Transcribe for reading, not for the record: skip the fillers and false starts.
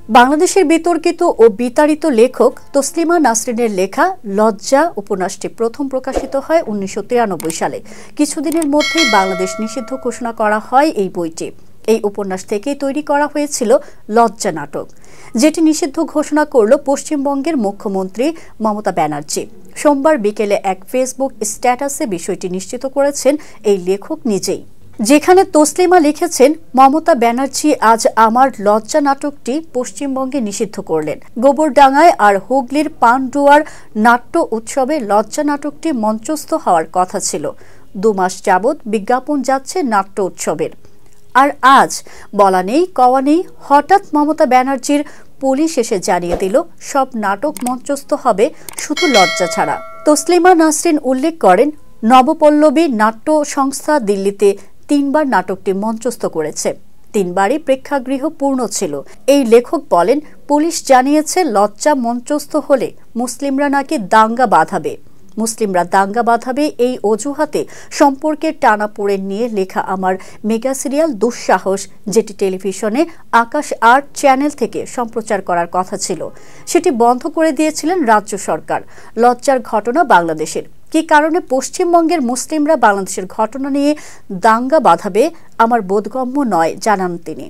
বাংলাদেশের বিতর্কিত ও বিতাড়িত লেখক তসলিমা নাসরিনের লেখা লজ্জা উপন্যাসটি প্রথম প্রকাশিত হয় ১৯৯৩ সালে। কিছুদিনের মধ্যেই বাংলাদেশ নিষিদ্ধ ঘোষণা করা হয় এই বইটি। এই উপন্যাস থেকেই তৈরি করা হয়েছিল লজ্জা নাটক, যেটি নিষিদ্ধ ঘোষণা করল পশ্চিমবঙ্গের মুখ্যমন্ত্রী মমতা ব্যানার্জি। সোমবার বিকেলে এক ফেসবুক স্ট্যাটাসে বিষয়টি নিশ্চিত করেছেন এই লেখক নিজেই, যেখানে তসলিমা লিখেছেন, মমতা ব্যানার্জি আজ আমার লজ্জা নাটকটি পশ্চিমবঙ্গে নিষিদ্ধ করলেন। গোবরডাঙ্গায় আর হুগলির পানডুয়ার নাট্য উৎসবে লজ্জা নাটকটি মঞ্চস্থ হওয়ার কথা ছিল। ২ মাস যাবৎ বিজ্ঞাপন যাচ্ছে নাট্য উৎসবের, আর আজ বলা নেই কওয়া নেই হঠাৎ মমতা ব্যানার্জির পুলিশ এসে জানিয়ে দিল সব নাটক মঞ্চস্থ হবে শুধু লজ্জা ছাড়া। তসলিমা নাসরিন উল্লেখ করেন, নবপল্লবী নাট্য সংস্থা দিল্লিতে ৩ বার নাটকটি মঞ্চস্থ করেছে। ৩ বারই প্রেক্ষাগৃহ পূর্ণ ছিল। এই লেখক বলেন, পুলিশ জানিয়েছে লজ্জা মঞ্চস্থ হলে মুসলিমরা নাকি দাঙ্গা বাঁধাবে। মুসলিমরা দাঙ্গা বাঁধাবে এই অজুহাতে সম্পর্কের টানাপোড়েন নিয়ে লেখা আমার মেগা সিরিয়াল দুঃসাহস, যেটি টেলিভিশনে আকাশ ৮ চ্যানেল থেকে সম্প্রচার করার কথা ছিল, সেটি বন্ধ করে দিয়েছিলেন রাজ্য সরকার। লজ্জার ঘটনা বাংলাদেশের, কি কারণে পশ্চিমবঙ্গের মুসলিমরা বাংলাদেশের ঘটনা নিয়ে দাঙ্গা বাঁধাবে আমার বোধগম্য নয়, জানান তিনি।